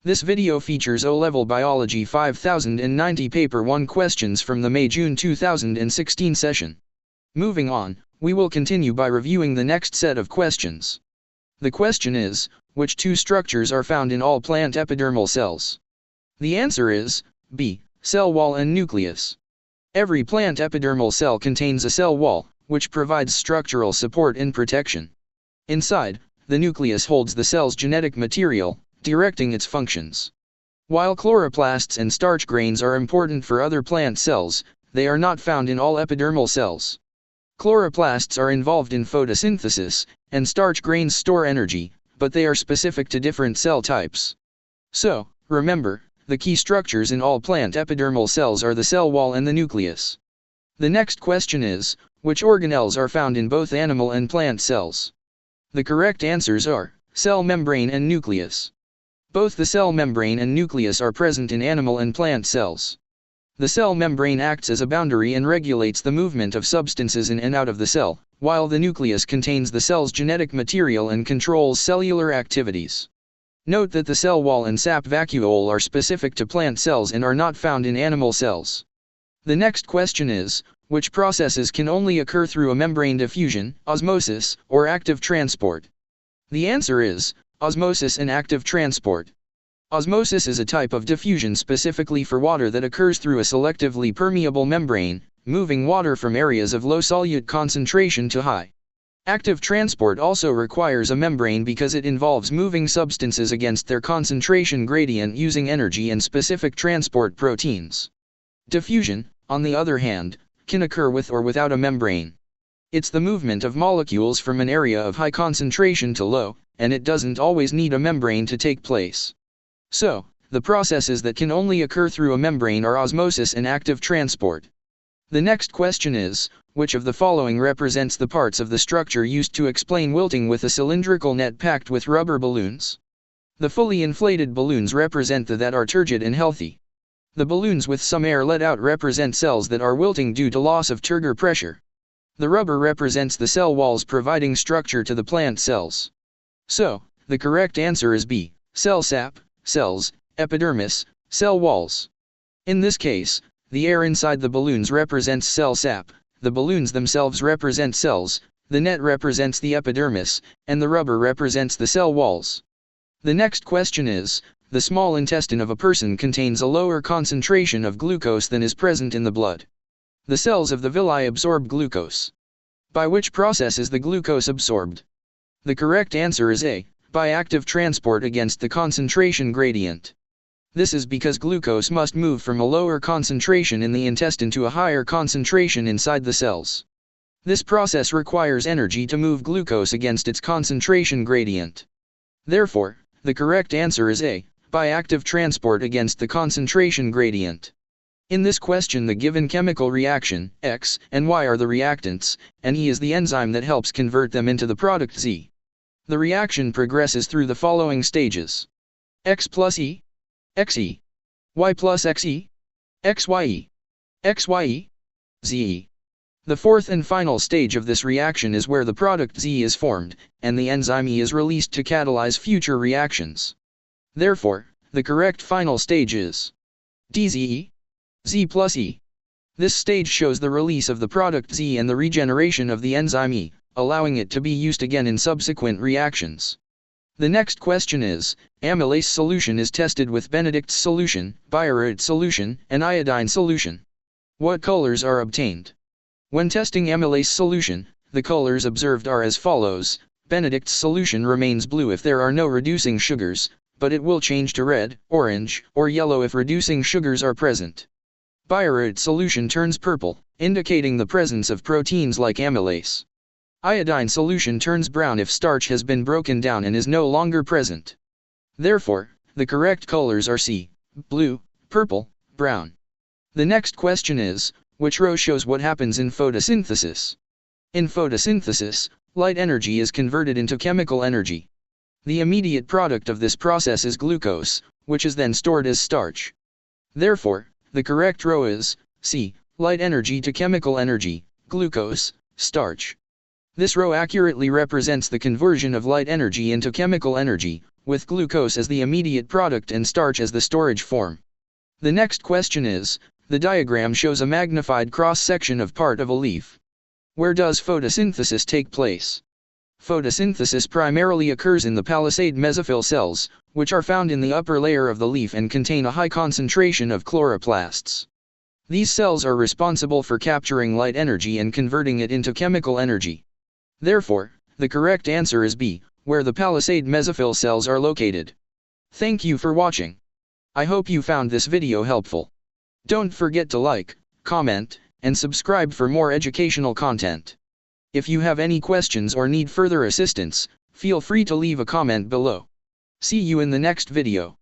This video features O-Level Biology 5090 Paper 1 questions from the May-June 2016 session. Moving on, we will continue by reviewing the next set of questions. The question is, which two structures are found in all plant epidermal cells? The answer is, B, cell wall and nucleus. Every plant epidermal cell contains a cell wall, which provides structural support and protection. Inside, the nucleus holds the cell's genetic material, directing its functions. While chloroplasts and starch grains are important for other plant cells, they are not found in all epidermal cells. Chloroplasts are involved in photosynthesis, and starch grains store energy, but they are specific to different cell types. So, remember, the key structures in all plant epidermal cells are the cell wall and the nucleus. The next question is, which organelles are found in both animal and plant cells? The correct answers are, cell membrane and nucleus. Both the cell membrane and nucleus are present in animal and plant cells. The cell membrane acts as a boundary and regulates the movement of substances in and out of the cell, while the nucleus contains the cell's genetic material and controls cellular activities. Note that the cell wall and sap vacuole are specific to plant cells and are not found in animal cells. The next question is, which processes can only occur through a membrane diffusion, osmosis, or active transport? The answer is, osmosis and active transport. Osmosis is a type of diffusion specifically for water that occurs through a selectively permeable membrane, moving water from areas of low solute concentration to high. Active transport also requires a membrane because it involves moving substances against their concentration gradient using energy and specific transport proteins. Diffusion, on the other hand, can occur with or without a membrane. It's the movement of molecules from an area of high concentration to low, and it doesn't always need a membrane to take place. So, the processes that can only occur through a membrane are osmosis and active transport. The next question is, which of the following represents the parts of the structure used to explain wilting with a cylindrical net packed with rubber balloons? The fully inflated balloons represent the that are turgid and healthy. The balloons with some air let out represent cells that are wilting due to loss of turgor pressure. The rubber represents the cell walls providing structure to the plant cells. So, the correct answer is B, cell sap, cells, epidermis, cell walls. In this case, the air inside the balloons represents cell sap, the balloons themselves represent cells, the net represents the epidermis, and the rubber represents the cell walls. The next question is, the small intestine of a person contains a lower concentration of glucose than is present in the blood. The cells of the villi absorb glucose. By which process is the glucose absorbed? The correct answer is A, by active transport against the concentration gradient. This is because glucose must move from a lower concentration in the intestine to a higher concentration inside the cells. This process requires energy to move glucose against its concentration gradient. Therefore, the correct answer is A, by active transport against the concentration gradient. In this question the given chemical reaction, X and Y are the reactants, and E is the enzyme that helps convert them into the product Z. The reaction progresses through the following stages: X plus E, XE, Y plus XE, XYE, XYE, ZE. The fourth and final stage of this reaction is where the product Z is formed, and the enzyme E is released to catalyze future reactions. Therefore, the correct final stage is DZE, Z plus E. This stage shows the release of the product Z and the regeneration of the enzyme E, allowing it to be used again in subsequent reactions. The next question is, amylase solution is tested with Benedict's solution, Biuret solution, and iodine solution. What colors are obtained? When testing amylase solution, the colors observed are as follows. Benedict's solution remains blue if there are no reducing sugars, but it will change to red, orange, or yellow if reducing sugars are present. Biuret solution turns purple, indicating the presence of proteins like amylase. Iodine solution turns brown if starch has been broken down and is no longer present. Therefore, the correct colors are C, blue, purple, brown. The next question is, which row shows what happens in photosynthesis? In photosynthesis, light energy is converted into chemical energy. The immediate product of this process is glucose, which is then stored as starch. Therefore, the correct row is C, light energy to chemical energy, glucose, starch. This row accurately represents the conversion of light energy into chemical energy, with glucose as the immediate product and starch as the storage form. The next question is, the diagram shows a magnified cross-section of part of a leaf. Where does photosynthesis take place? Photosynthesis primarily occurs in the palisade mesophyll cells, which are found in the upper layer of the leaf and contain a high concentration of chloroplasts. These cells are responsible for capturing light energy and converting it into chemical energy. Therefore, the correct answer is B, where the palisade mesophyll cells are located. Thank you for watching. I hope you found this video helpful. Don't forget to like, comment, and subscribe for more educational content. If you have any questions or need further assistance, feel free to leave a comment below. See you in the next video.